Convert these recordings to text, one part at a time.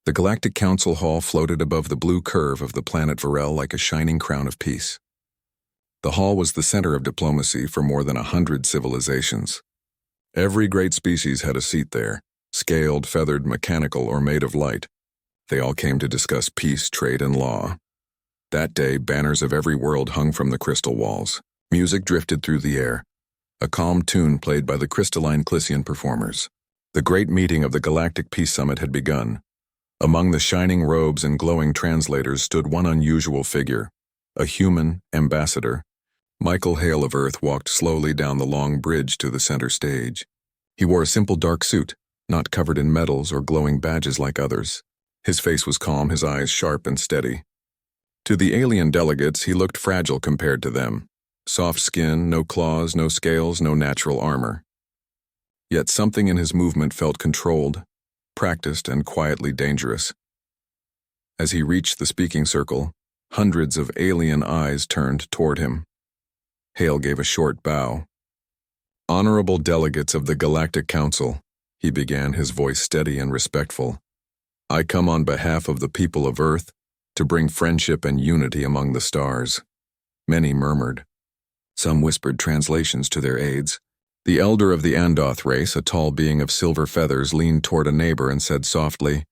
The Galactic Council Hall floated above the blue curve of the planet Varel like a shining crown of peace. The hall was the center of diplomacy for more than 100 civilizations. Every great species had a seat there, scaled, feathered, mechanical, or made of light. They all came to discuss peace, trade, and law. That day, banners of every world hung from the crystal walls. Music drifted through the air, a calm tune played by the crystalline Clysian performers. The great meeting of the Galactic Peace Summit had begun. Among the shining robes and glowing translators stood one unusual figure, a human ambassador. Michael Hale of Earth walked slowly down the long bridge to the center stage. He wore a simple dark suit, not covered in medals or glowing badges like others. His face was calm, his eyes sharp and steady. To the alien delegates, he looked fragile compared to them. Soft skin, no claws, no scales, no natural armor. Yet something in his movement felt controlled, practiced, and quietly dangerous. As he reached the speaking circle, hundreds of alien eyes turned toward him. Hale gave a short bow. "Honorable delegates of the Galactic Council," he began, his voice steady and respectful. "I come on behalf of the people of Earth to bring friendship and unity among the stars." Many murmured. Some whispered translations to their aides. The elder of the Andoth race, a tall being of silver feathers, leaned toward a neighbor and said softly,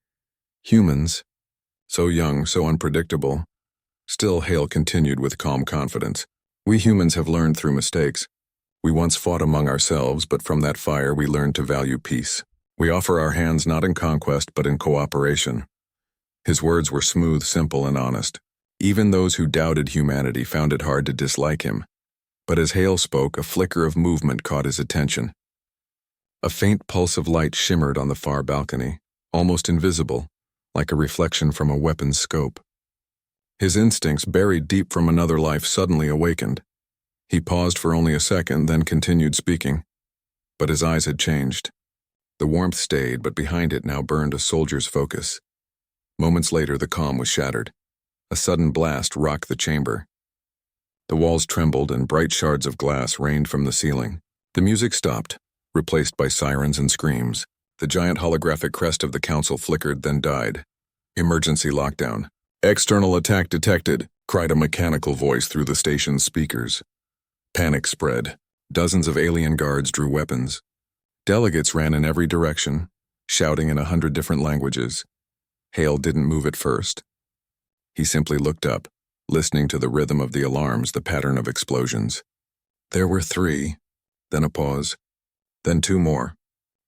"Humans, so young, so unpredictable." Still, Hale continued with calm confidence. "We humans have learned through mistakes. We once fought among ourselves, but from that fire we learned to value peace. We offer our hands not in conquest, but in cooperation." His words were smooth, simple, and honest. Even those who doubted humanity found it hard to dislike him. But as Hale spoke, a flicker of movement caught his attention. A faint pulse of light shimmered on the far balcony, almost invisible, like a reflection from a weapon's scope. His instincts, buried deep from another life, suddenly awakened. He paused for only a second, then continued speaking. But his eyes had changed. The warmth stayed, but behind it now burned a soldier's focus. Moments later, the calm was shattered. A sudden blast rocked the chamber. The walls trembled and bright shards of glass rained from the ceiling. The music stopped, replaced by sirens and screams. The giant holographic crest of the council flickered, then died. "Emergency lockdown. External attack detected," cried a mechanical voice through the station's speakers. Panic spread. Dozens of alien guards drew weapons. Delegates ran in every direction, shouting in 100 different languages. Hale didn't move at first. He simply looked up, listening to the rhythm of the alarms, the pattern of explosions. There were 3, then a pause, then 2 more.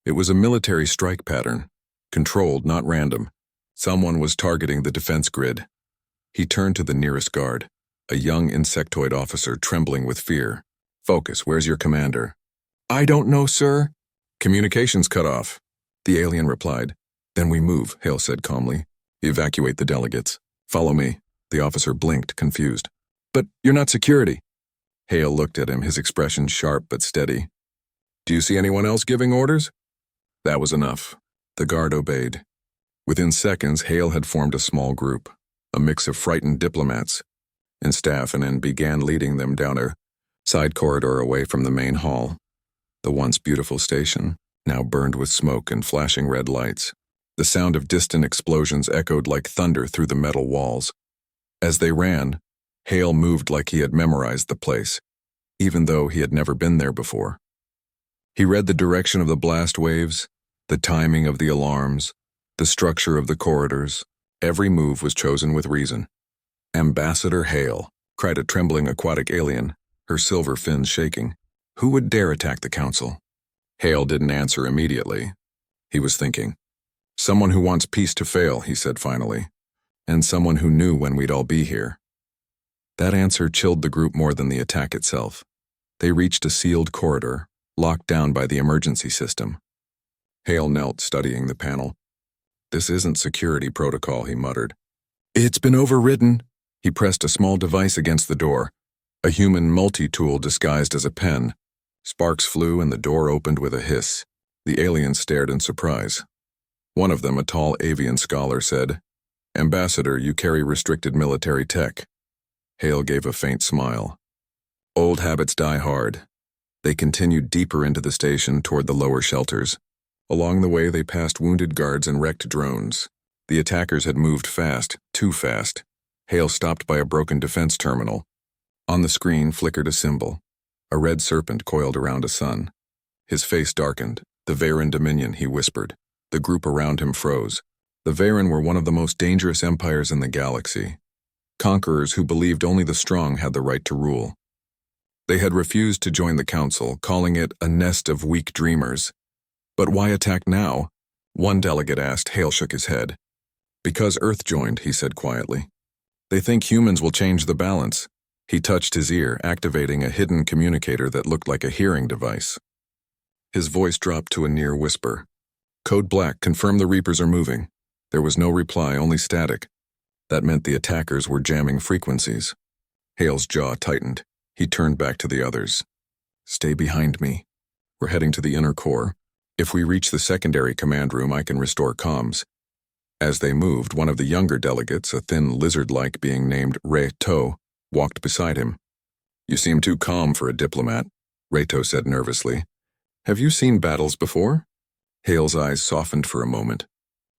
It was a military strike pattern, controlled, not random. Someone was targeting the defense grid. He turned to the nearest guard, a young insectoid officer trembling with fear. "Focus, where's your commander?" "I don't know, sir." "Communications cut off," the alien replied. "Then we move," Hale said calmly. "Evacuate the delegates. Follow me." The officer blinked, confused. "But you're not security." Hale looked at him, his expression sharp but steady. "Do you see anyone else giving orders?" That was enough. The guard obeyed. Within seconds, Hale had formed a small group, a mix of frightened diplomats and staff, and began leading them down a side corridor away from the main hall. The once beautiful station now burned with smoke and flashing red lights. The sound of distant explosions echoed like thunder through the metal walls. As they ran, Hale moved like he had memorized the place, even though he had never been there before. He read the direction of the blast waves, the timing of the alarms, the structure of the corridors. Every move was chosen with reason. "Ambassador Hale," cried a trembling aquatic alien, her silver fins shaking. "Who would dare attack the council?" Hale didn't answer immediately. He was thinking. "Someone who wants peace to fail," he said finally, "and someone who knew when we'd all be here." That answer chilled the group more than the attack itself. They reached a sealed corridor, locked down by the emergency system. Hale knelt, studying the panel. "This isn't security protocol," he muttered. "It's been overridden." He pressed a small device against the door, a human multi-tool disguised as a pen. Sparks flew and the door opened with a hiss. The aliens stared in surprise. One of them, a tall avian scholar, said, "Ambassador, you carry restricted military tech." Hale gave a faint smile. Old habits die hard. They continued deeper into the station toward the lower shelters. Along the way, they passed wounded guards and wrecked drones. The attackers had moved fast, too fast. Hale stopped by a broken defense terminal. On the screen flickered a symbol, a red serpent coiled around a sun. His face darkened. "The Varen Dominion," he whispered. The group around him froze. The Varen were one of the most dangerous empires in the galaxy. Conquerors who believed only the strong had the right to rule. They had refused to join the council, calling it a nest of weak dreamers. But why attack now? One delegate asked. Hale shook his head. "Because Earth joined," he said quietly. "They think humans will change the balance." He touched his ear, activating a hidden communicator that looked like a hearing device. His voice dropped to a near whisper. "Code Black, confirm the Reapers are moving." There was no reply, only static. That meant the attackers were jamming frequencies. Hale's jaw tightened. He turned back to the others. "Stay behind me. We're heading to the inner core. If we reach the secondary command room, I can restore comms." As they moved, one of the younger delegates, a thin lizard-like being named Reto, walked beside him. "You seem too calm for a diplomat," Reto said nervously. "Have you seen battles before?" Hale's eyes softened for a moment.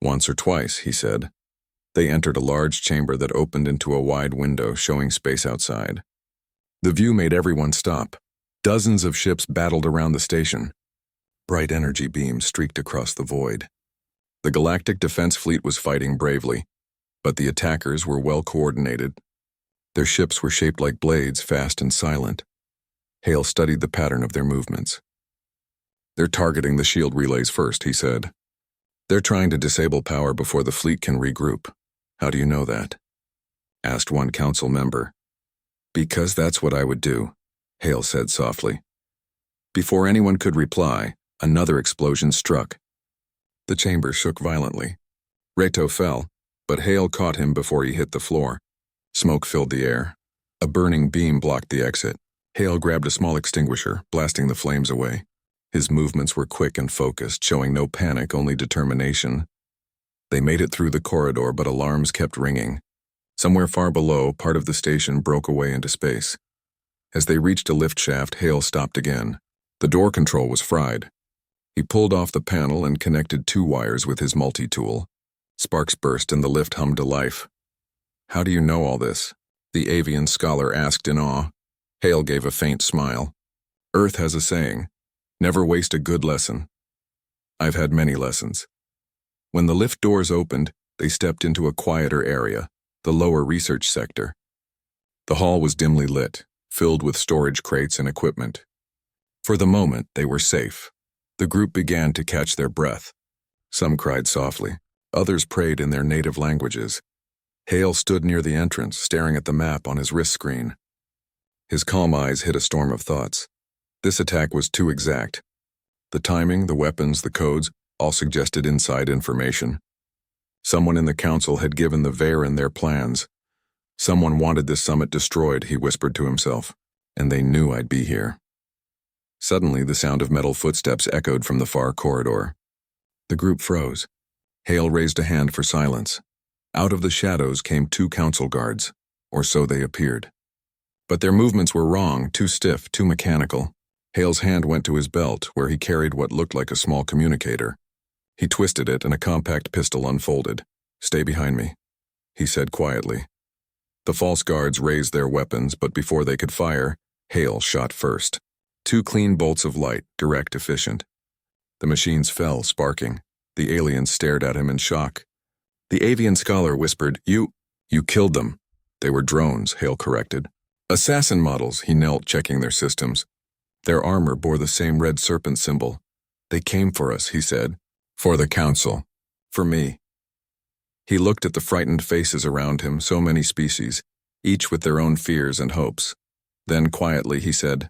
"Once or twice," he said. They entered a large chamber that opened into a wide window showing space outside. The view made everyone stop. Dozens of ships battled around the station. Bright energy beams streaked across the void. The Galactic Defense Fleet was fighting bravely, but the attackers were well coordinated. Their ships were shaped like blades, fast and silent. Hale studied the pattern of their movements. "They're targeting the shield relays first," he said. "They're trying to disable power before the fleet can regroup." "How do you know that?" asked one council member. "Because that's what I would do," Hale said softly. Before anyone could reply, another explosion struck. The chamber shook violently. Reto fell, but Hale caught him before he hit the floor. Smoke filled the air. A burning beam blocked the exit. Hale grabbed a small extinguisher, blasting the flames away. His movements were quick and focused, showing no panic, only determination. They made it through the corridor, but alarms kept ringing. Somewhere far below, part of the station broke away into space. As they reached a lift shaft, Hale stopped again. The door control was fried. He pulled off the panel and connected 2 wires with his multi-tool. Sparks burst and the lift hummed to life. "How do you know all this?" the avian scholar asked in awe. Hale gave a faint smile. "Earth has a saying, never waste a good lesson." "I've had many lessons." When the lift doors opened, they stepped into a quieter area, the lower research sector. The hall was dimly lit, filled with storage crates and equipment. For the moment, they were safe. The group began to catch their breath. Some cried softly. Others prayed in their native languages. Hale stood near the entrance, staring at the map on his wrist screen. His calm eyes hid a storm of thoughts. This attack was too exact. The timing, the weapons, the codes, all suggested inside information. Someone in the council had given the Varen their plans. "Someone wanted this summit destroyed," he whispered to himself, "and they knew I'd be here." Suddenly, the sound of metal footsteps echoed from the far corridor. The group froze. Hale raised a hand for silence. Out of the shadows came 2 council guards, or so they appeared. But their movements were wrong, too stiff, too mechanical. Hale's hand went to his belt, where he carried what looked like a small communicator. He twisted it and a compact pistol unfolded. "Stay behind me," he said quietly. The false guards raised their weapons, but before they could fire, Hale shot first. 2 clean bolts of light, direct, efficient. The machines fell, sparking. The aliens stared at him in shock. The avian scholar whispered, You killed them." "They were drones," Hale corrected. "Assassin models," he knelt, checking their systems. Their armor bore the same red serpent symbol. "They came for us," he said. "For the council. For me." He looked at the frightened faces around him, so many species, each with their own fears and hopes. Then quietly he said,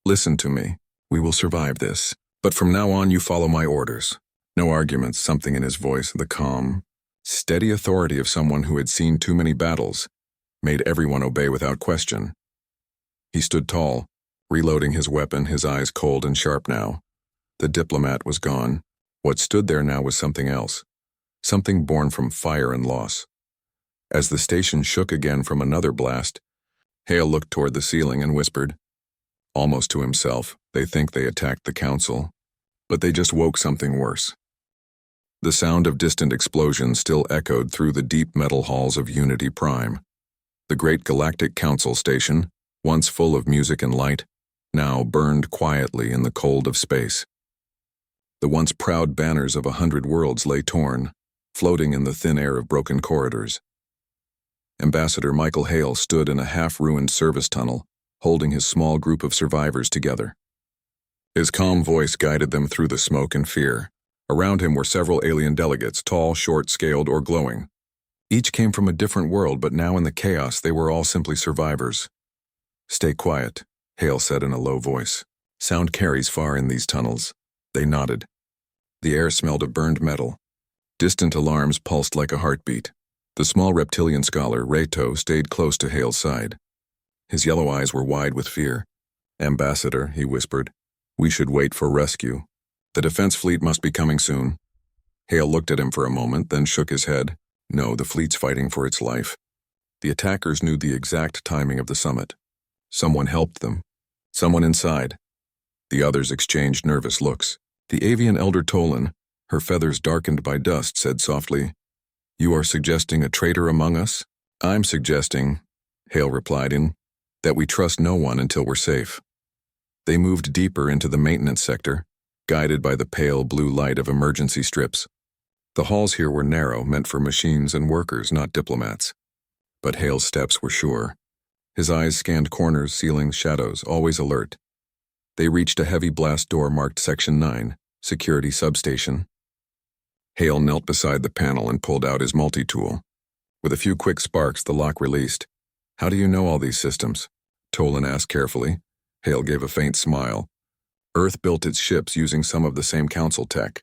"Listen to me. We will survive this. But from now on you follow my orders." No arguments, something in his voice, the calm, steady authority of someone who had seen too many battles, made everyone obey without question. He stood tall, reloading his weapon, his eyes cold and sharp now. The diplomat was gone. What stood there now was something else, something born from fire and loss. As the station shook again from another blast, Hale looked toward the ceiling and whispered, almost to himself, "They think they attacked the council, but they just woke something worse." The sound of distant explosions still echoed through the deep metal halls of Unity Prime. The great Galactic Council station, once full of music and light, now burned quietly in the cold of space. The once proud banners of 100 worlds lay torn, floating in the thin air of broken corridors. Ambassador Michael Hale stood in a half-ruined service tunnel, holding his small group of survivors together. His calm voice guided them through the smoke and fear. Around him were several alien delegates, tall, short-scaled, or glowing. Each came from a different world, but now in the chaos they were all simply survivors. "Stay quiet," Hale said in a low voice. "Sound carries far in these tunnels." They nodded. The air smelled of burned metal. Distant alarms pulsed like a heartbeat. The small reptilian scholar, Reto, stayed close to Hale's side. His yellow eyes were wide with fear. "Ambassador," he whispered, "we should wait for rescue. The defense fleet must be coming soon." Hale looked at him for a moment, then shook his head. "No, the fleet's fighting for its life." The attackers knew the exact timing of the summit. Someone helped them. Someone inside. The others exchanged nervous looks. The avian elder Tolan, her feathers darkened by dust, said softly, "You are suggesting a traitor among us?" "I'm suggesting," Hale replied, "that we trust no one until we're safe." They moved deeper into the maintenance sector, guided by the pale blue light of emergency strips. The halls here were narrow, meant for machines and workers, not diplomats. But Hale's steps were sure. His eyes scanned corners, ceilings, shadows, always alert. They reached a heavy blast door marked Section 9, Security Substation. Hale knelt beside the panel and pulled out his multi-tool. With a few quick sparks, the lock released. "How do you know all these systems?" Tolan asked carefully. Hale gave a faint smile. "Earth built its ships using some of the same council tech.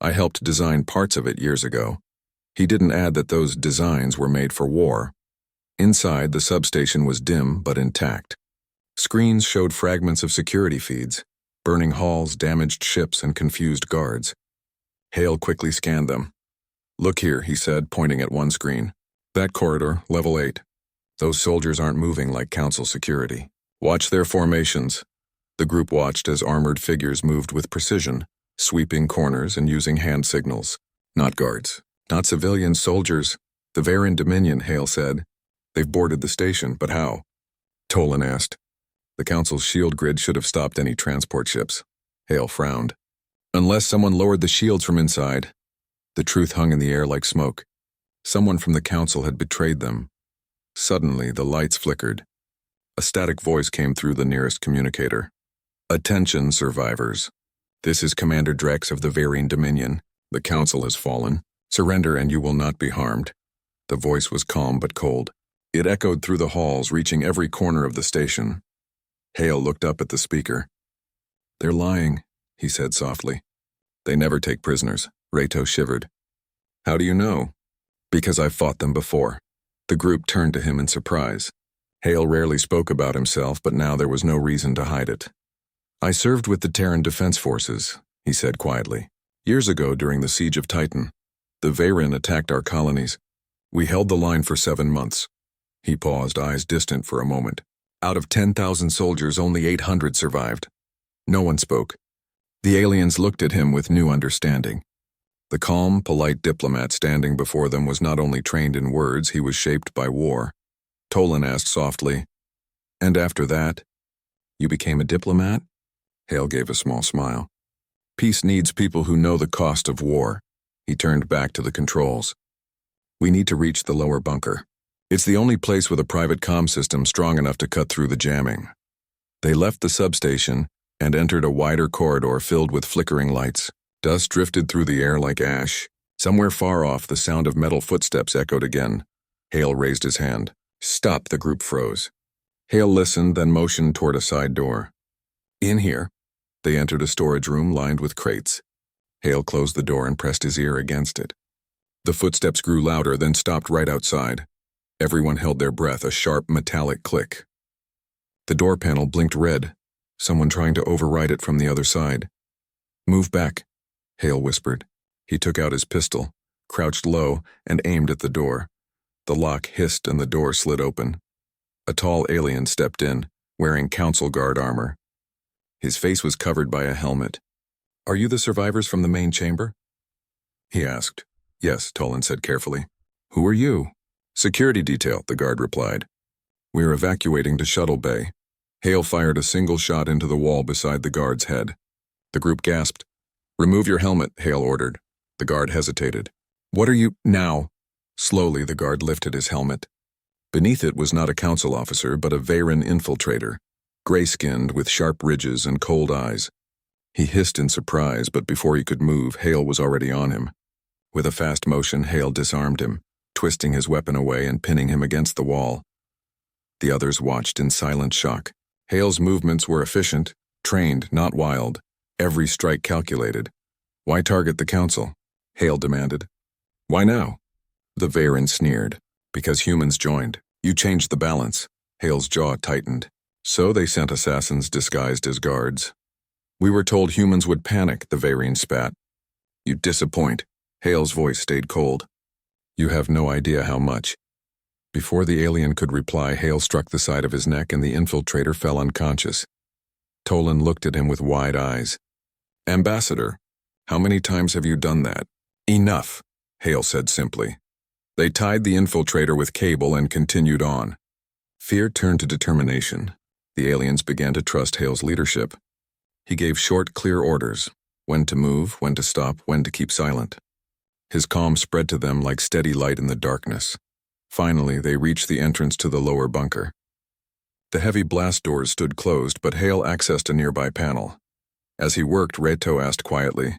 I helped design parts of it years ago." He didn't add that those designs were made for war. Inside, the substation was dim but intact. Screens showed fragments of security feeds, burning halls, damaged ships, and confused guards. Hale quickly scanned them. "Look here," he said, pointing at one screen. "That corridor, level 8. Those soldiers aren't moving like council security. Watch their formations." The group watched as armored figures moved with precision, sweeping corners and using hand signals. "Not guards. Not civilian soldiers. The Varan Dominion," Hale said. "They've boarded the station, but how?" Tolan asked. "The Council's shield grid should have stopped any transport ships." Hale frowned. "Unless someone lowered the shields from inside." The truth hung in the air like smoke. Someone from the Council had betrayed them. Suddenly, the lights flickered. A static voice came through the nearest communicator. "Attention, survivors. This is Commander Drex of the Varan Dominion. The Council has fallen. Surrender and you will not be harmed." The voice was calm but cold. It echoed through the halls, reaching every corner of the station. Hale looked up at the speaker. "They're lying," he said softly. "They never take prisoners." Reto shivered. "How do you know?" "Because I've fought them before." The group turned to him in surprise. Hale rarely spoke about himself, but now there was no reason to hide it. "I served with the Terran Defense Forces," he said quietly. "Years ago during the Siege of Titan. The Varan attacked our colonies. We held the line for 7 months." He paused, eyes distant for a moment. "Out of 10,000 soldiers, only 800 survived." No one spoke. The aliens looked at him with new understanding. The calm, polite diplomat standing before them was not only trained in words, he was shaped by war. Tolan asked softly, "And after that, you became a diplomat?" Hale gave a small smile. "Peace needs people who know the cost of war." He turned back to the controls. "We need to reach the lower bunker. It's the only place with a private comm system strong enough to cut through the jamming." They left the substation and entered a wider corridor filled with flickering lights. Dust drifted through the air like ash. Somewhere far off, the sound of metal footsteps echoed again. Hale raised his hand. "Stop," the group froze. Hale listened, then motioned toward a side door. "In here." They entered a storage room lined with crates. Hale closed the door and pressed his ear against it. The footsteps grew louder, then stopped right outside. Everyone held their breath, a sharp metallic click. The door panel blinked red, someone trying to override it from the other side. "Move back," Hale whispered. He took out his pistol, crouched low, and aimed at the door. The lock hissed and the door slid open. A tall alien stepped in, wearing Council Guard armor. His face was covered by a helmet. "Are you the survivors from the main chamber?" he asked. Yes, Tolan said carefully. Who are you? Security detail, the guard replied. We are evacuating to Shuttle Bay. Hale fired a single shot into the wall beside the guard's head. The group gasped. Remove your helmet, Hale ordered. The guard hesitated. What are you, now? Slowly, the guard lifted his helmet. Beneath it was not a council officer, but a Veyran infiltrator, gray-skinned with sharp ridges and cold eyes. He hissed in surprise, but before he could move, Hale was already on him. With a fast motion, Hale disarmed him, twisting his weapon away and pinning him against the wall. The others watched in silent shock. Hale's movements were efficient, trained, not wild, every strike calculated. Why target the council? Hale demanded. Why now? The Veyran sneered. Because humans joined. You changed the balance. Hale's jaw tightened. So they sent assassins disguised as guards. We were told humans would panic, the Veyran spat. You disappoint. Hale's voice stayed cold. You have no idea how much. Before the alien could reply, Hale struck the side of his neck and the infiltrator fell unconscious. Tolan looked at him with wide eyes. Ambassador, how many times have you done that? Enough, Hale said simply. They tied the infiltrator with cable and continued on. Fear turned to determination. The aliens began to trust Hale's leadership. He gave short, clear orders, when to move, when to stop, when to keep silent. His calm spread to them like steady light in the darkness. Finally, they reached the entrance to the lower bunker. The heavy blast doors stood closed, but Hale accessed a nearby panel. As he worked, Reto asked quietly,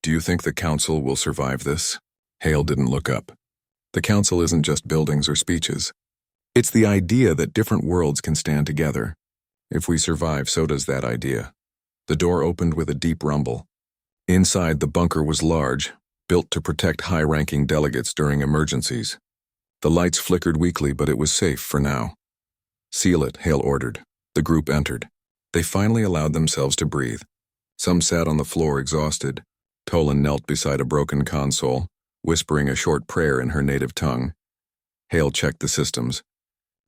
Do you think the council will survive this? Hale didn't look up. The council isn't just buildings or speeches. It's the idea that different worlds can stand together. If we survive, so does that idea. The door opened with a deep rumble. Inside, the bunker was large, built to protect high-ranking delegates during emergencies. The lights flickered weakly, but it was safe for now. Seal it, Hale ordered. The group entered. They finally allowed themselves to breathe. Some sat on the floor exhausted. Tolan knelt beside a broken console, whispering a short prayer in her native tongue. Hale checked the systems.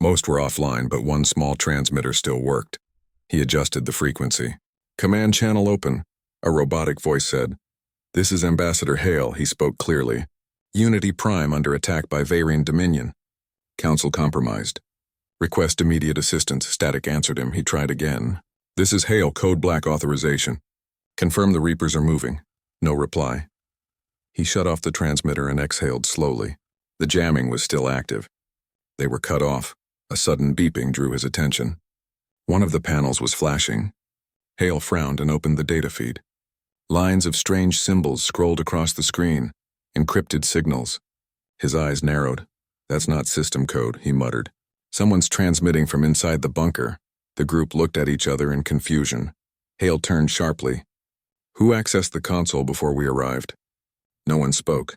Most were offline, but one small transmitter still worked. He adjusted the frequency. Command channel open, a robotic voice said. This is Ambassador Hale, he spoke clearly. Unity Prime under attack by Veyran Dominion. Council compromised. Request immediate assistance, Static answered him. He tried again. This is Hale, Code Black authorization. Confirm the Reapers are moving. No reply. He shut off the transmitter and exhaled slowly. The jamming was still active. They were cut off. A sudden beeping drew his attention. One of the panels was flashing. Hale frowned and opened the data feed. Lines of strange symbols scrolled across the screen, encrypted signals. His eyes narrowed. That's not system code, he muttered. Someone's transmitting from inside the bunker. The group looked at each other in confusion. Hale turned sharply. Who accessed the console before we arrived? No one spoke.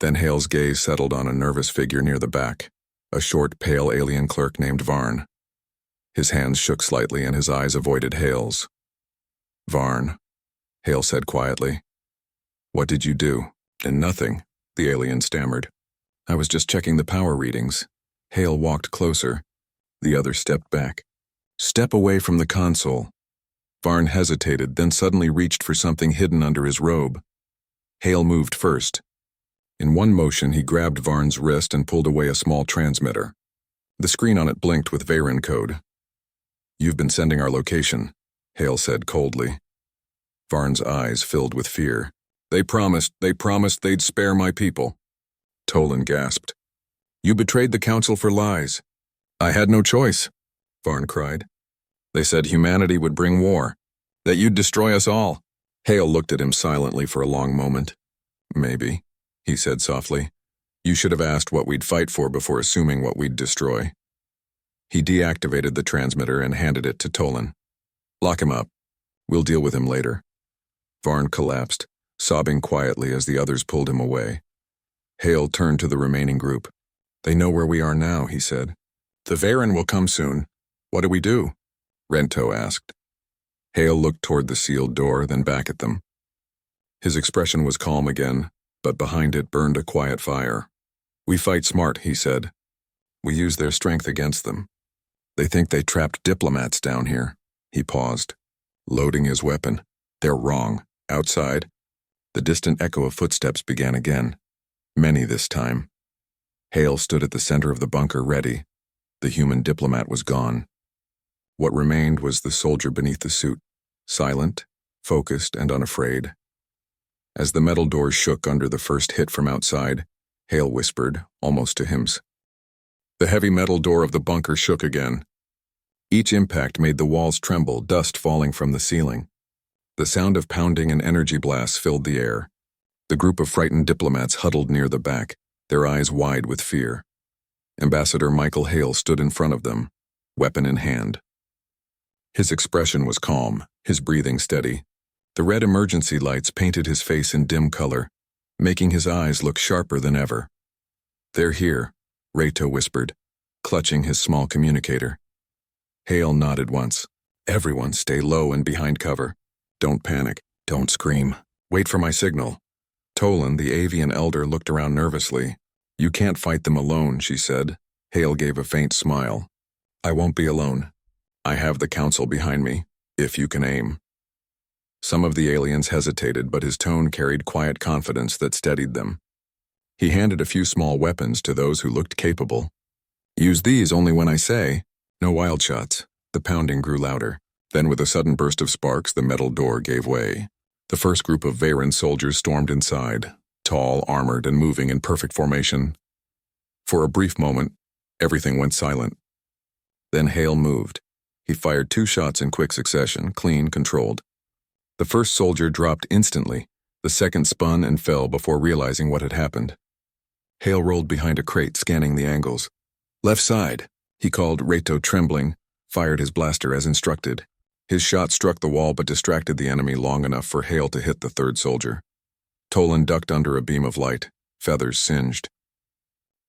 Then Hale's gaze settled on a nervous figure near the back, a short, pale alien clerk named Varn. His hands shook slightly and his eyes avoided Hale's. Varn, Hale said quietly. What did you do? And nothing, the alien stammered. I was just checking the power readings. Hale walked closer. The other stepped back. Step away from the console. Varn hesitated, then suddenly reached for something hidden under his robe. Hale moved first. In one motion, he grabbed Varn's wrist and pulled away a small transmitter. The screen on it blinked with Veyran code. You've been sending our location, Hale said coldly. Varn's eyes filled with fear. They promised they'd spare my people. Tolan gasped. You betrayed the council for lies. I had no choice, Varn cried. They said humanity would bring war, that you'd destroy us all. Hale looked at him silently for a long moment. Maybe, he said softly. You should have asked what we'd fight for before assuming what we'd destroy. He deactivated the transmitter and handed it to Tolan. Lock him up. We'll deal with him later. Varn collapsed, sobbing quietly as the others pulled him away. Hale turned to the remaining group. They know where we are now, he said. The Veyran will come soon. What do we do? Rento asked. Hale looked toward the sealed door, then back at them. His expression was calm again, but behind it burned a quiet fire. We fight smart, he said. We use their strength against them. They think they trapped diplomats down here. He paused, loading his weapon. They're wrong. Outside, The distant echo of footsteps began again. Many this time. Hale stood at the center of the bunker, ready. The human diplomat was gone. What remained was the soldier beneath the suit, silent, focused, and unafraid. As the metal doors shook under the first hit from outside, Hale whispered, almost to hymns. The heavy metal door of the bunker shook again. Each impact made the walls tremble, dust falling from the ceiling. The sound of pounding and energy blasts filled the air. The group of frightened diplomats huddled near the back, their eyes wide with fear. Ambassador Michael Hale stood in front of them, weapon in hand. His expression was calm, his breathing steady. The red emergency lights painted his face in dim color, making his eyes look sharper than ever. "They're here," Rato whispered, clutching his small communicator. Hale nodded once. "Everyone stay low and behind cover. Don't panic. Don't scream. Wait for my signal." Tolan, the avian elder, looked around nervously. "You can't fight them alone," she said. Hale gave a faint smile. "I won't be alone. I have the council behind me, if you can aim." Some of the aliens hesitated, but his tone carried quiet confidence that steadied them. He handed a few small weapons to those who looked capable. "Use these only when I say. No wild shots." The pounding grew louder. Then with a sudden burst of sparks, the metal door gave way. The first group of Veyron soldiers stormed inside, tall, armored, and moving in perfect formation. For a brief moment, everything went silent. Then Hale moved. He fired 2 shots in quick succession, clean, controlled. The first soldier dropped instantly. The second spun and fell before realizing what had happened. Hale rolled behind a crate, scanning the angles. "Left side," he called. Rato, trembling, fired his blaster as instructed. His shot struck the wall but distracted the enemy long enough for Hale to hit the third soldier. Tolan ducked under a beam of light, feathers singed.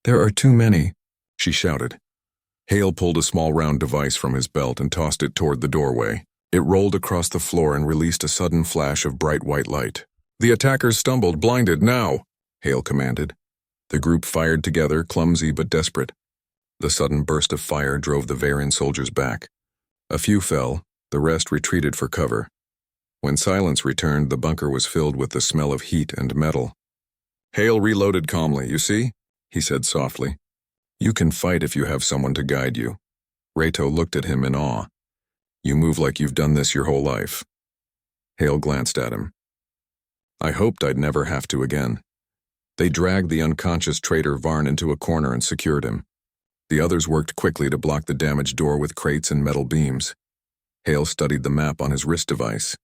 "There are too many," she shouted. Hale pulled a small round device from his belt and tossed it toward the doorway. It rolled across the floor and released a sudden flash of bright white light. "The attackers stumbled, blinded, now!" Hale commanded. The group fired together, clumsy but desperate. The sudden burst of fire drove the Veyron soldiers back. A few fell, the rest retreated for cover. When silence returned, the bunker was filled with the smell of heat and metal. Hale reloaded calmly. "You see?" he said softly. "You can fight if you have someone to guide you." Rato looked at him in awe. "You move like you've done this your whole life." Hale glanced at him. "I hoped I'd never have to again." They dragged the unconscious traitor Varn into a corner and secured him. The others worked quickly to block the damaged door with crates and metal beams. Hale studied the map on his wrist device.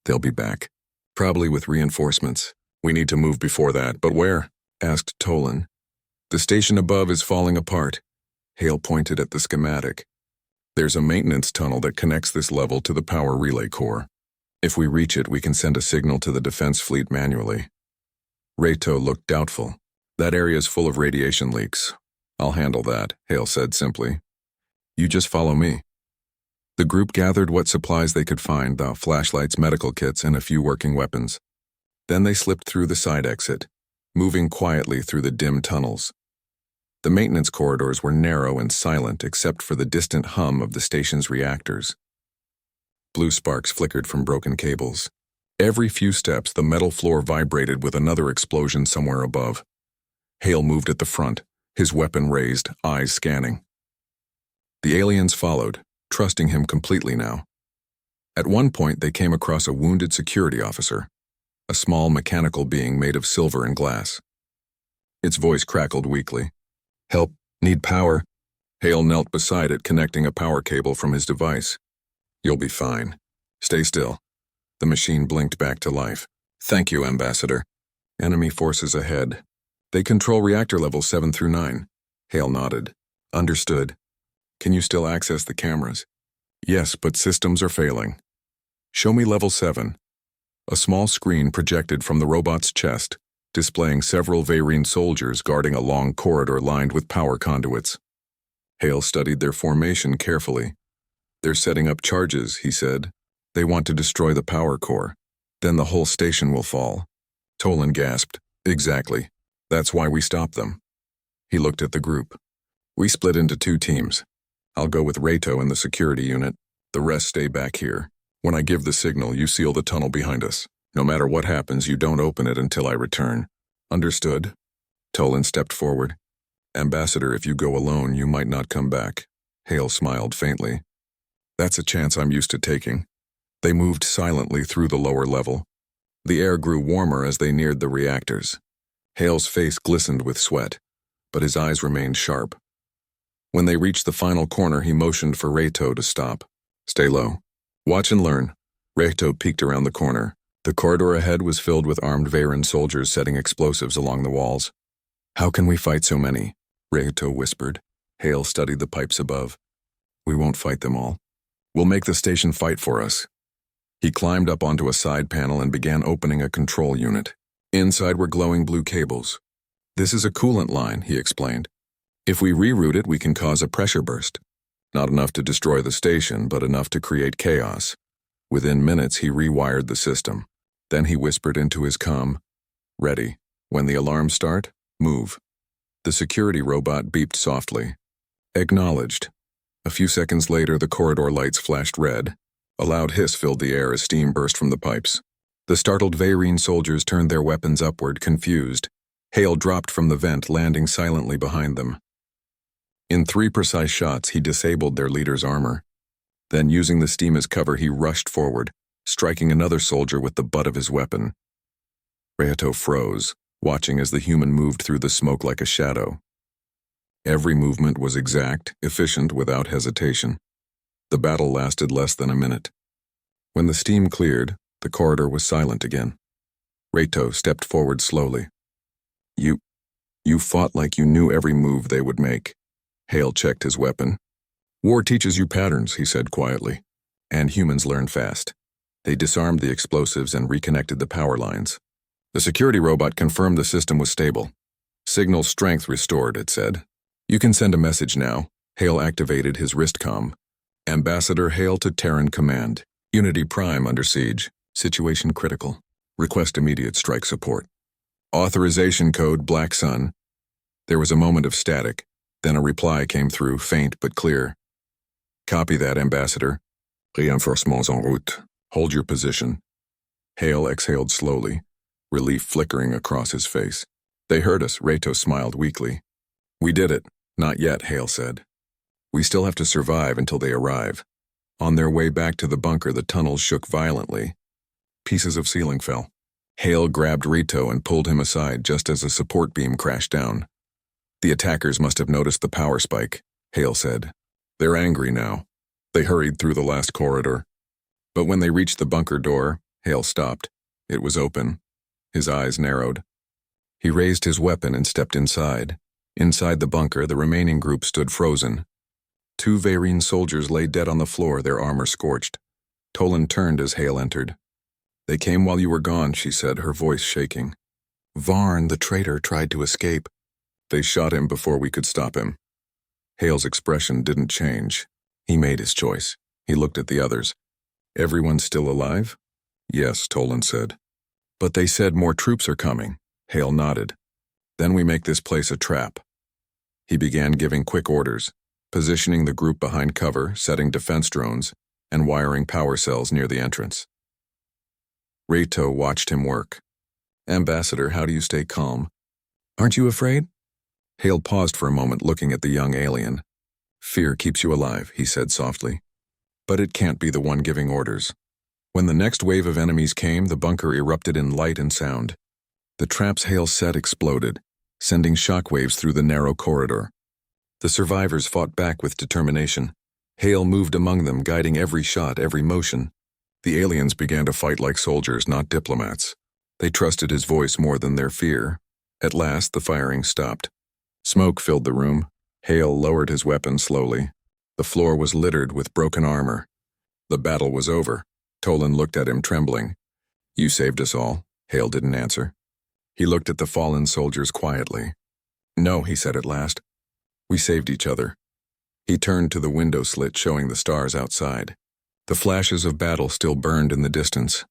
"They'll be back. Probably with reinforcements. We need to move before that, but where?" asked Tolan. "The station above is falling apart." Hale pointed at the schematic. "There's a maintenance tunnel that connects this level to the power relay core. If we reach it, we can send a signal to the defense fleet manually." Rato looked doubtful. "That area's full of radiation leaks. I'll handle that," Hale said simply. "You just follow me." The group gathered what supplies they could find, the flashlights, medical kits, and a few working weapons. Then they slipped through the side exit, moving quietly through the dim tunnels. The maintenance corridors were narrow and silent except for the distant hum of the station's reactors. Blue sparks flickered from broken cables. Every few steps, the metal floor vibrated with another explosion somewhere above. Hale moved at the front, his weapon raised, eyes scanning. The aliens followed, trusting him completely now. At one point, they came across a wounded security officer, a small mechanical being made of silver and glass. Its voice crackled weakly. "Help, need power." Hale knelt beside it, connecting a power cable from his device. "You'll be fine. Stay still." The machine blinked back to life. "Thank you, Ambassador." "Enemy forces ahead. They control reactor levels 7 through 9. Hale nodded. "Understood. Can you still access the cameras?" "Yes, but systems are failing." "Show me level 7. A small screen projected from the robot's chest, displaying several Veyron soldiers guarding a long corridor lined with power conduits. Hale studied their formation carefully. "They're setting up charges," he said. "They want to destroy the power core. Then the whole station will fall." Tolan gasped. "Exactly. That's why we stopped them." He looked at the group. "We split into 2 teams. I'll go with Rato in the security unit. The rest stay back here. When I give the signal, you seal the tunnel behind us. No matter what happens, you don't open it until I return. Understood? Tolan stepped forward. Ambassador, if you go alone, you might not come back. Hale smiled faintly. That's a chance I'm used to taking. They moved silently through the lower level. The air grew warmer as they neared the reactors. Hale's face glistened with sweat, but his eyes remained sharp. When they reached the final corner, he motioned for Reto to stop. Stay low. Watch and learn. Reto peeked around the corner. The corridor ahead was filled with armed Veyran soldiers setting explosives along the walls. How can we fight so many? Reto whispered. Hale studied the pipes above. We won't fight them all. We'll make the station fight for us. He climbed up onto a side panel and began opening a control unit. Inside were glowing blue cables. This is a coolant line, he explained. If we reroute it, we can cause a pressure burst. Not enough to destroy the station, but enough to create chaos. Within minutes, he rewired the system. Then he whispered into his comm, "Ready. When the alarms start, move." The security robot beeped softly. Acknowledged. A few seconds later, the corridor lights flashed red. A loud hiss filled the air as steam burst from the pipes. The startled Veyran soldiers turned their weapons upward, confused. Hale dropped from the vent, landing silently behind them. In 3 precise shots, he disabled their leader's armor. Then, using the steam as cover, he rushed forward, striking another soldier with the butt of his weapon. Reto froze, watching as the human moved through the smoke like a shadow. Every movement was exact, efficient, without hesitation. The battle lasted less than a minute. When the steam cleared, the corridor was silent again. Reto stepped forward slowly. You fought like you knew every move they would make. Hale checked his weapon. War teaches you patterns, he said quietly. And humans learn fast. They disarmed the explosives and reconnected the power lines. The security robot confirmed the system was stable. Signal strength restored, it said. You can send a message now. Hale activated his wrist comm. Ambassador Hale to Terran Command. Unity Prime under siege. Situation critical. Request immediate strike support. Authorization code Black Sun. There was a moment of static. Then a reply came through, faint but clear. Copy that, Ambassador. Reinforcements en route. Hold your position. Hale exhaled slowly, relief flickering across his face. They heard us, Reto smiled weakly. We did it. Not yet, Hale said. We still have to survive until they arrive. On their way back to the bunker, the tunnels shook violently. Pieces of ceiling fell. Hale grabbed Reto and pulled him aside just as a support beam crashed down. The attackers must have noticed the power spike, Hale said. They're angry now. They hurried through the last corridor. But when they reached the bunker door, Hale stopped. It was open. His eyes narrowed. He raised his weapon and stepped inside. Inside the bunker, the remaining group stood frozen. 2 Veyran soldiers lay dead on the floor, their armor scorched. Tolan turned as Hale entered. They came while you were gone, she said, her voice shaking. Varn, the traitor, tried to escape. They shot him before we could stop him. Hale's expression didn't change. He made his choice. He looked at the others. Everyone still alive? Yes, Tolan said. But they said more troops are coming. Hale nodded. Then we make this place a trap. He began giving quick orders, positioning the group behind cover, setting defense drones, and wiring power cells near the entrance. Reto watched him work. Ambassador, how do you stay calm? Aren't you afraid? Hale paused for a moment, looking at the young alien. Fear keeps you alive, he said softly. But it can't be the one giving orders. When the next wave of enemies came, the bunker erupted in light and sound. The traps Hale set exploded, sending shockwaves through the narrow corridor. The survivors fought back with determination. Hale moved among them, guiding every shot, every motion. The aliens began to fight like soldiers, not diplomats. They trusted his voice more than their fear. At last, the firing stopped. Smoke filled the room. Hale lowered his weapon slowly. The floor was littered with broken armor. The battle was over. Tolan looked at him, trembling. You saved us all. Hale didn't answer. He looked at the fallen soldiers quietly. No, he said at last. We saved each other. He turned to the window slit showing the stars outside. The flashes of battle still burned in the distance.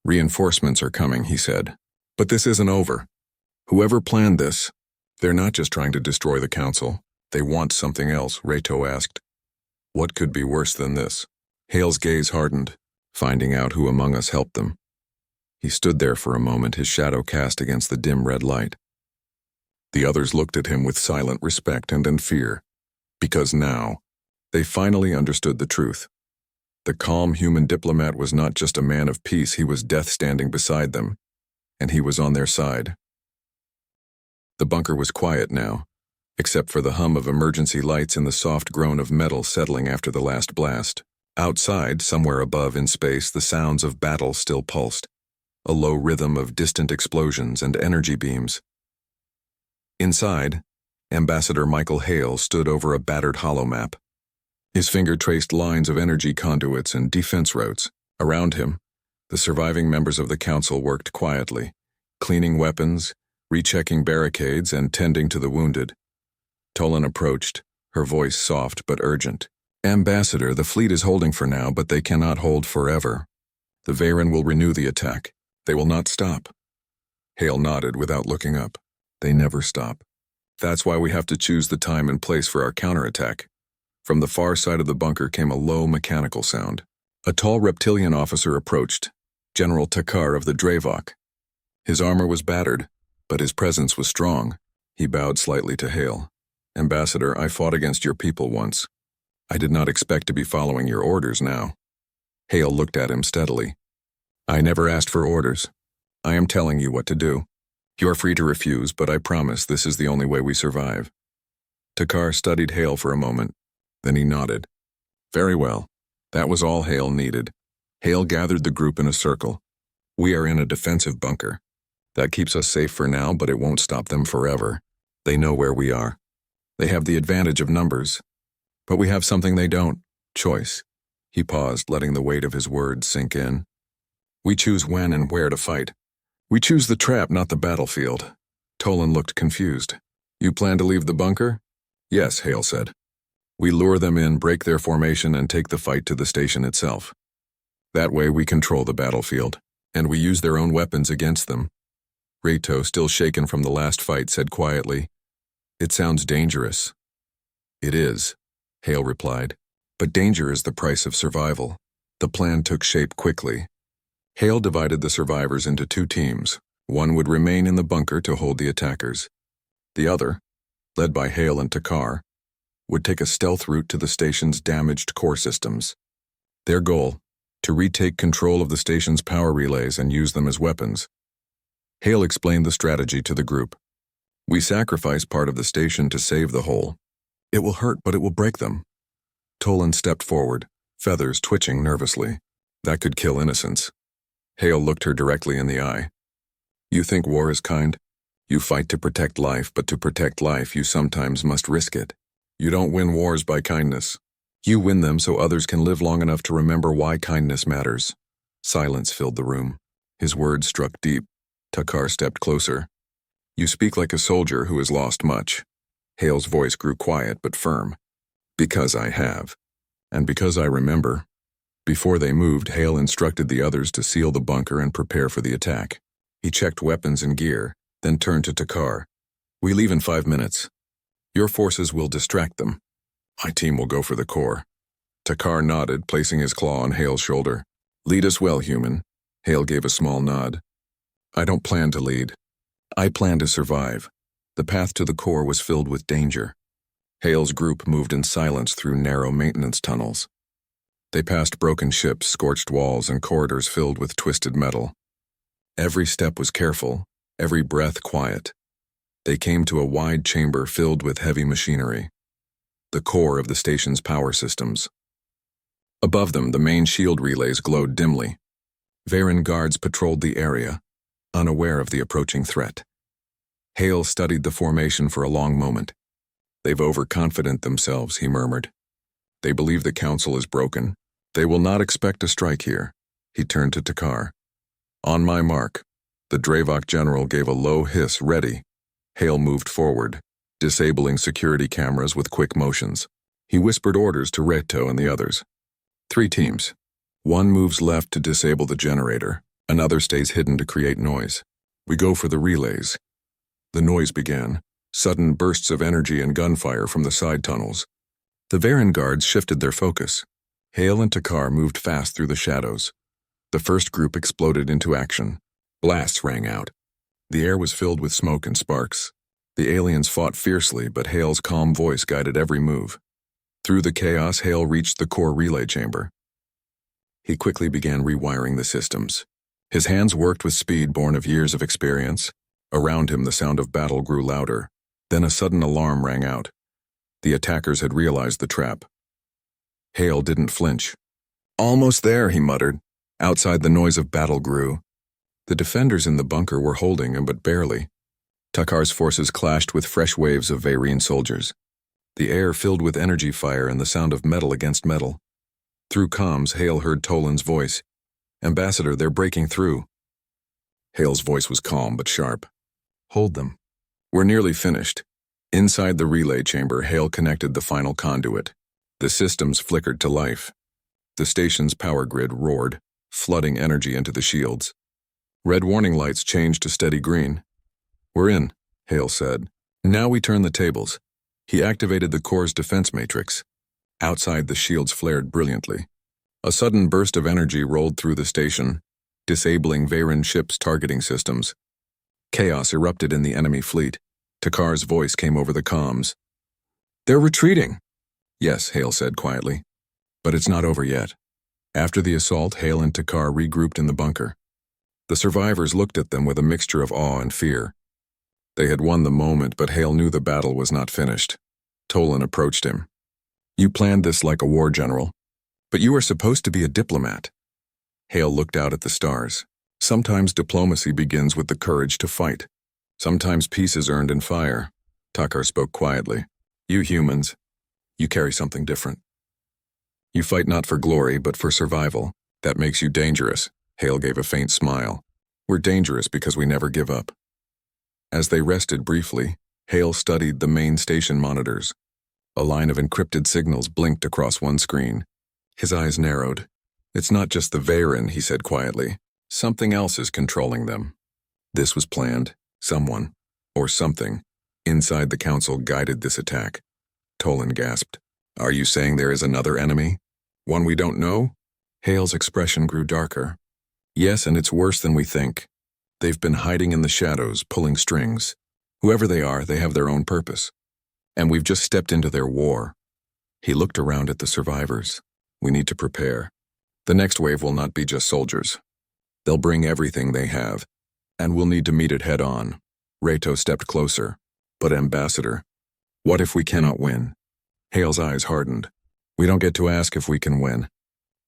Reinforcements are coming, he said. But this isn't over. Whoever planned this, they're not just trying to destroy the council. They want something else, Reto asked. What could be worse than this? Hale's gaze hardened, finding out who among us helped them. He stood there for a moment, his shadow cast against the dim red light. The others looked at him with silent respect and then fear, because now they finally understood the truth. The calm human diplomat was not just a man of peace, he was death standing beside them, and he was on their side. The bunker was quiet now, except for the hum of emergency lights and the soft groan of metal settling after the last blast. Outside, somewhere above in space, the sounds of battle still pulsed, a low rhythm of distant explosions and energy beams. Inside, Ambassador Michael Hale stood over a battered holomap. His finger traced lines of energy conduits and defense routes. Around him, the surviving members of the council worked quietly, cleaning weapons, rechecking barricades, and tending to the wounded. Tolan approached, her voice soft but urgent. "Ambassador, the fleet is holding for now, but they cannot hold forever. The Varen will renew the attack. They will not stop." Hale nodded without looking up. "They never stop. That's why we have to choose the time and place for our counterattack." From the far side of the bunker came a low mechanical sound. A tall reptilian officer approached, General Takar of the Dravok. His armor was battered, but his presence was strong. He bowed slightly to Hale. "Ambassador, I fought against your people once. I did not expect to be following your orders now." Hale looked at him steadily. "I never asked for orders. I am telling you what to do. You are free to refuse, but I promise this is the only way we survive." Takar studied Hale for a moment. Then he nodded. "Very well." That was all Hale needed. Hale gathered the group in a circle. "We are in a defensive bunker. That keeps us safe for now, but it won't stop them forever. They know where we are. They have the advantage of numbers. But we have something they don't: choice." He paused, letting the weight of his words sink in. "We choose when and where to fight. We choose the trap, not the battlefield." Tolan looked confused. "You plan to leave the bunker?" "Yes," Hale said. "We lure them in, break their formation, and take the fight to the station itself. That way we control the battlefield, and we use their own weapons against them." Reto, still shaken from the last fight, said quietly, "It sounds dangerous." "It is," Hale replied, "but danger is the price of survival." The plan took shape quickly. Hale divided the survivors into two teams. One would remain in the bunker to hold the attackers. The other, led by Hale and Takar, would take a stealth route to the station's damaged core systems. Their goal, to retake control of the station's power relays and use them as weapons. Hale explained the strategy to the group. "We sacrifice part of the station to save the whole. It will hurt, but it will break them." Tolan stepped forward, feathers twitching nervously. "That could kill innocents." Hale looked her directly in the eye. "You think war is kind? You fight to protect life, but to protect life you sometimes must risk it. You don't win wars by kindness. You win them so others can live long enough to remember why kindness matters." Silence filled the room. His words struck deep. Takar stepped closer. "You speak like a soldier who has lost much." Hale's voice grew quiet but firm. "Because I have. And because I remember." Before they moved, Hale instructed the others to seal the bunker and prepare for the attack. He checked weapons and gear, then turned to Takar. "We leave in 5 minutes. Your forces will distract them. My team will go for the core." Takar nodded, placing his claw on Hale's shoulder. "Lead us well, human." Hale gave a small nod. "I don't plan to lead. I plan to survive." The path to the core was filled with danger. Hale's group moved in silence through narrow maintenance tunnels. They passed broken ships, scorched walls, and corridors filled with twisted metal. Every step was careful, every breath quiet. They came to a wide chamber filled with heavy machinery, the core of the station's power systems. Above them, the main shield relays glowed dimly. Varen guards patrolled the area, unaware of the approaching threat. Hale studied the formation for a long moment. "They've overconfident themselves," he murmured. "They believe the council is broken. They will not expect a strike here." He turned to Takar. "On my mark." The Dravok general gave a low hiss, ready. Hale moved forward, disabling security cameras with quick motions. He whispered orders to Reto and the others. 3 teams. One moves left to disable the generator. Another stays hidden to create noise. We go for the relays. The noise began, sudden bursts of energy and gunfire from the side tunnels. The Varen guards shifted their focus. Hale and Takar moved fast through the shadows. The first group exploded into action, Blasts rang out. The air was filled with smoke and sparks. The aliens fought fiercely, but Hale's calm voice guided every move. Through the chaos, Hale reached the core relay chamber. He quickly began rewiring the systems. His hands worked with speed born of years of experience. Around him, the sound of battle grew louder. Then a sudden alarm rang out. The attackers had realized the trap. Hale didn't flinch. "Almost there," he muttered. Outside, the noise of battle grew. The defenders in the bunker were holding him, but barely. Takar's forces clashed with fresh waves of Vayrene soldiers. The air filled with energy fire and the sound of metal against metal. Through comms, Hale heard Tolan's voice. "Ambassador, they're breaking through." Hale's voice was calm but sharp. "Hold them. We're nearly finished." Inside the relay chamber, Hale connected the final conduit. The systems flickered to life. The station's power grid roared, flooding energy into the shields. Red warning lights changed to steady green. "We're in," Hale said. "Now we turn the tables." He activated the core's defense matrix. Outside, the shields flared brilliantly. A sudden burst of energy rolled through the station, disabling Vayrene ships' targeting systems. Chaos erupted in the enemy fleet. Takar's voice came over the comms. "They're retreating." "Yes," Hale said quietly. "But it's not over yet." After the assault, Hale and Takar regrouped in the bunker. The survivors looked at them with a mixture of awe and fear. They had won the moment, but Hale knew the battle was not finished. Tolan approached him. "You planned this like a war general, but you are supposed to be a diplomat." Hale looked out at the stars. "Sometimes diplomacy begins with the courage to fight. Sometimes peace is earned in fire." Takar spoke quietly. "You humans, you carry something different. You fight not for glory, but for survival. That makes you dangerous." Hale gave a faint smile. "We're dangerous because we never give up." As they rested briefly, Hale studied the main station monitors. A line of encrypted signals blinked across one screen. His eyes narrowed. "It's not just the Vayrene," he said quietly. "Something else is controlling them." This was planned. Someone, or something, inside the council guided this attack. Tolan gasped. "Are you saying there is another enemy? One we don't know?" Hale's expression grew darker. "Yes, and it's worse than we think. They've been hiding in the shadows, pulling strings. Whoever they are, they have their own purpose. And we've just stepped into their war." He looked around at the survivors. "We need to prepare. The next wave will not be just soldiers. They'll bring everything they have, and we'll need to meet it head on." Reto stepped closer. "But Ambassador, what if we cannot win?" Hale's eyes hardened. "We don't get to ask if we can win.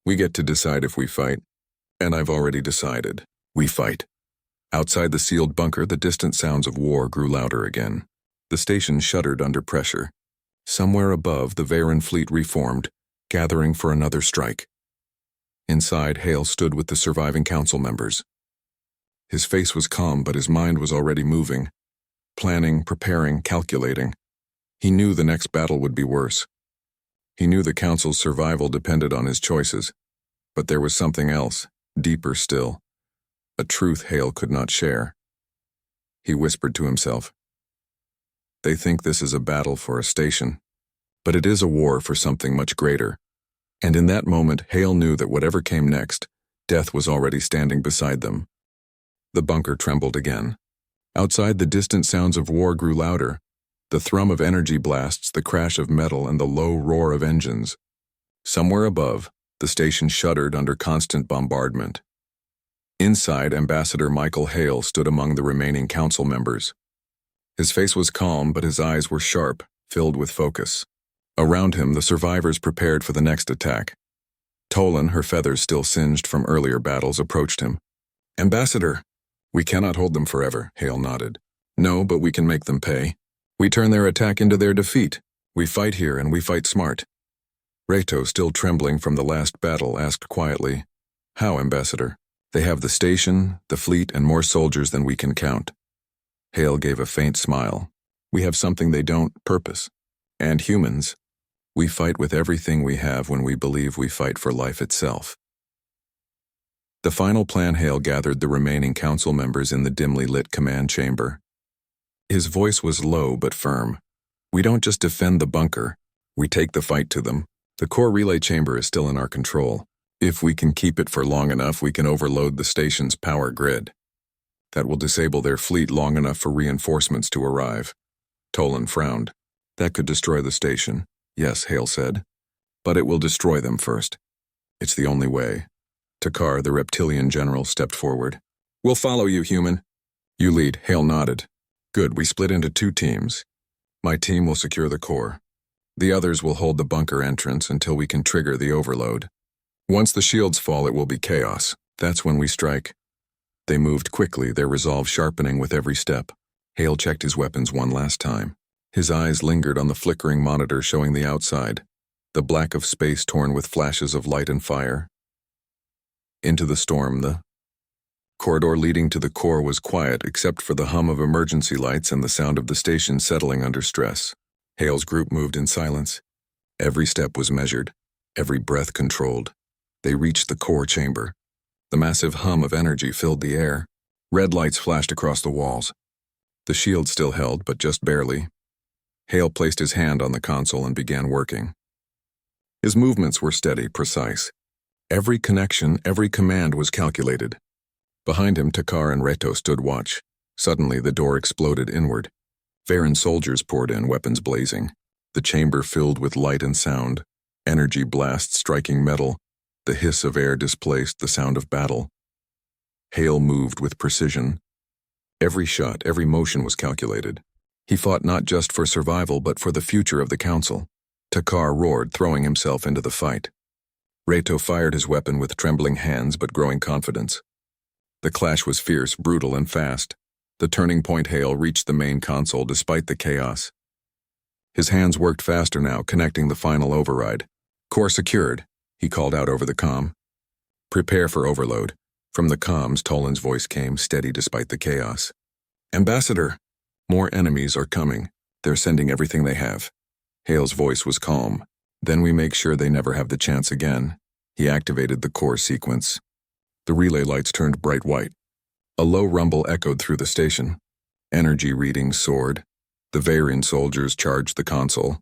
We get to decide if we fight. And I've already decided. We fight." Outside the sealed bunker, the distant sounds of war grew louder again. The station shuddered under pressure. Somewhere above, the Vayrene fleet reformed, gathering for another strike. Inside, Hale stood with the surviving council members. His face was calm, but his mind was already moving. Planning, preparing, calculating. He knew the next battle would be worse. He knew the council's survival depended on his choices. But there was something else, deeper still. A truth Hale could not share. He whispered to himself. "They think this is a battle for a station, but it is a war for something much greater." And in that moment, Hale knew that whatever came next, death was already standing beside them. The bunker trembled again. Outside, the distant sounds of war grew louder. The thrum of energy blasts, the crash of metal, and the low roar of engines. Somewhere above, the station shuddered under constant bombardment. Inside, Ambassador Michael Hale stood among the remaining council members. His face was calm, but his eyes were sharp, filled with focus. Around him, the survivors prepared for the next attack. Tolan, her feathers still singed from earlier battles, approached him. "Ambassador, we cannot hold them forever," Hale nodded. "No, but we can make them pay. We turn their attack into their defeat. We fight here and we fight smart." Reto, still trembling from the last battle, asked quietly, "How, Ambassador?" "They have the station, the fleet, and more soldiers than we can count." Hale gave a faint smile. "We have something they don't, purpose. And humans, we fight with everything we have when we believe we fight for life itself." The final plan. Hale gathered the remaining council members in the dimly lit command chamber. His voice was low but firm. "We don't just defend the bunker, we take the fight to them. The core relay chamber is still in our control. If we can keep it for long enough, we can overload the station's power grid. That will disable their fleet long enough for reinforcements to arrive. Tolan frowned. That could destroy the station. Yes, Hale said. But it will destroy them first. It's the only way. Takar, the reptilian general, stepped forward. We'll follow you, human. You lead, Hale nodded. Good, we split into 2 teams. My team will secure the core. The others will hold the bunker entrance until we can trigger the overload. Once the shields fall, it will be chaos. That's when we strike. They moved quickly, their resolve sharpening with every step. Hale checked his weapons one last time. His eyes lingered on the flickering monitor showing the outside, the black of space torn with flashes of light and fire. Into the storm, the corridor leading to the core was quiet except for the hum of emergency lights and the sound of the station settling under stress. Hale's group moved in silence. Every step was measured, every breath controlled. They reached the core chamber. The massive hum of energy filled the air. Red lights flashed across the walls. The shield still held, but just barely. Hale placed his hand on the console and began working. His movements were steady, precise. Every connection, every command was calculated. Behind him, Takar and Reto stood watch. Suddenly, the door exploded inward. Varen soldiers poured in, weapons blazing. The chamber filled with light and sound. Energy blasts striking metal. The hiss of air displaced the sound of battle. Hale moved with precision. Every shot, every motion was calculated. He fought not just for survival, but for the future of the Council. Takar roared, throwing himself into the fight. Reto fired his weapon with trembling hands but growing confidence. The clash was fierce, brutal, and fast. The turning point Hale reached the main console despite the chaos. His hands worked faster now, connecting the final override. Core secured, he called out over the comm. Prepare for overload. From the comms, Tolan's voice came, steady despite the chaos. Ambassador! More enemies are coming. They're sending everything they have. Hale's voice was calm. Then we make sure they never have the chance again. He activated the core sequence. The relay lights turned bright white. A low rumble echoed through the station. Energy readings soared. The Varen soldiers charged the console.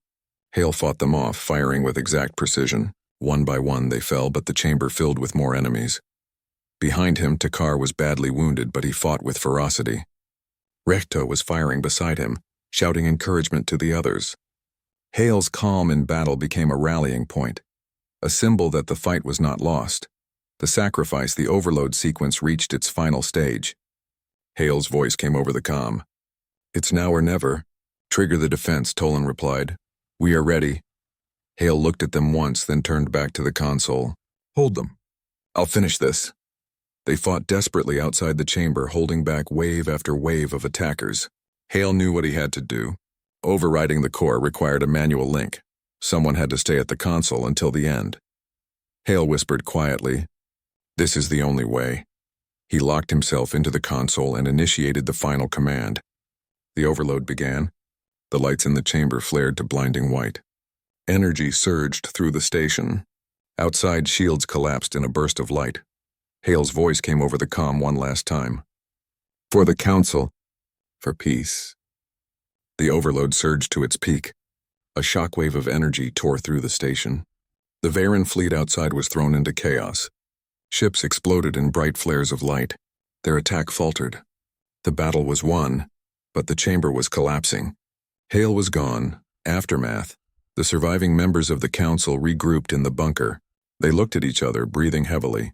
Hale fought them off, firing with exact precision. One by one they fell, but the chamber filled with more enemies. Behind him, Takar was badly wounded, but he fought with ferocity. Reto was firing beside him, shouting encouragement to the others. Hale's calm in battle became a rallying point, a symbol that the fight was not lost. The sacrifice, the overload sequence reached its final stage. Hale's voice came over the comm. It's now or never. Trigger the defense, Tolan replied. We are ready. Hale looked at them once, then turned back to the console. Hold them. I'll finish this. They fought desperately outside the chamber, holding back wave after wave of attackers. Hale knew what he had to do. Overriding the core required a manual link. Someone had to stay at the console until the end. Hale whispered quietly, This is the only way. He locked himself into the console and initiated the final command. The overload began. The lights in the chamber flared to blinding white. Energy surged through the station. Outside, shields collapsed in a burst of light. Hale's voice came over the comm one last time. For the Council. For peace. The overload surged to its peak. A shockwave of energy tore through the station. The Varen fleet outside was thrown into chaos. Ships exploded in bright flares of light. Their attack faltered. The battle was won, but the chamber was collapsing. Hale was gone. Aftermath. The surviving members of the Council regrouped in the bunker. They looked at each other, breathing heavily,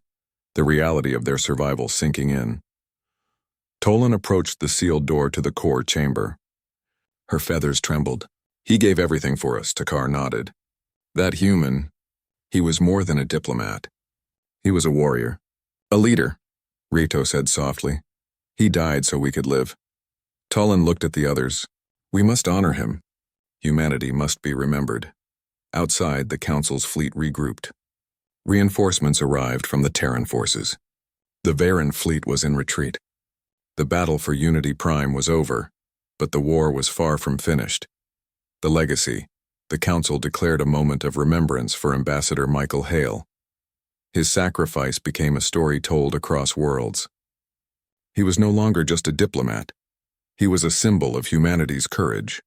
the reality of their survival sinking in. Tolan approached the sealed door to the core chamber. Her feathers trembled. He gave everything for us, Takar nodded. That human, he was more than a diplomat. He was a warrior. A leader, Reto said softly. He died so we could live. Tolan looked at the others. We must honor him. Humanity must be remembered. Outside, the Council's fleet regrouped. Reinforcements arrived from the Terran forces. The Varen fleet was in retreat. The battle for Unity Prime was over, but the war was far from finished. The legacy. The Council declared a moment of remembrance for Ambassador Michael Hale. His sacrifice became a story told across worlds. He was no longer just a diplomat. He was a symbol of humanity's courage.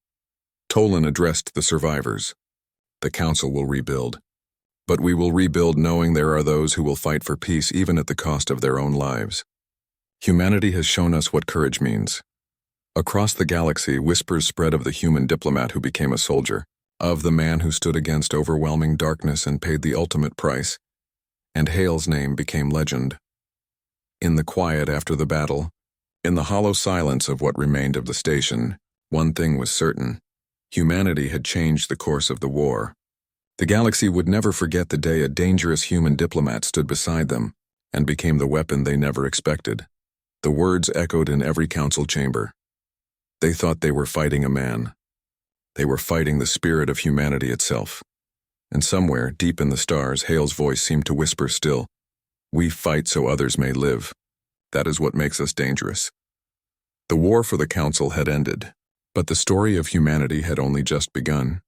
Tolan addressed the survivors. The Council will rebuild. But we will rebuild knowing there are those who will fight for peace even at the cost of their own lives. Humanity has shown us what courage means. Across the galaxy, whispers spread of the human diplomat who became a soldier, of the man who stood against overwhelming darkness and paid the ultimate price, and Hale's name became legend. In the quiet after the battle, in the hollow silence of what remained of the station, one thing was certain: humanity had changed the course of the war. The galaxy would never forget the day a dangerous human diplomat stood beside them and became the weapon they never expected. The words echoed in every council chamber. They thought they were fighting a man. They were fighting the spirit of humanity itself. And somewhere, deep in the stars, Hale's voice seemed to whisper still, "We fight so others may live. That is what makes us dangerous." The war for the council had ended, but the story of humanity had only just begun.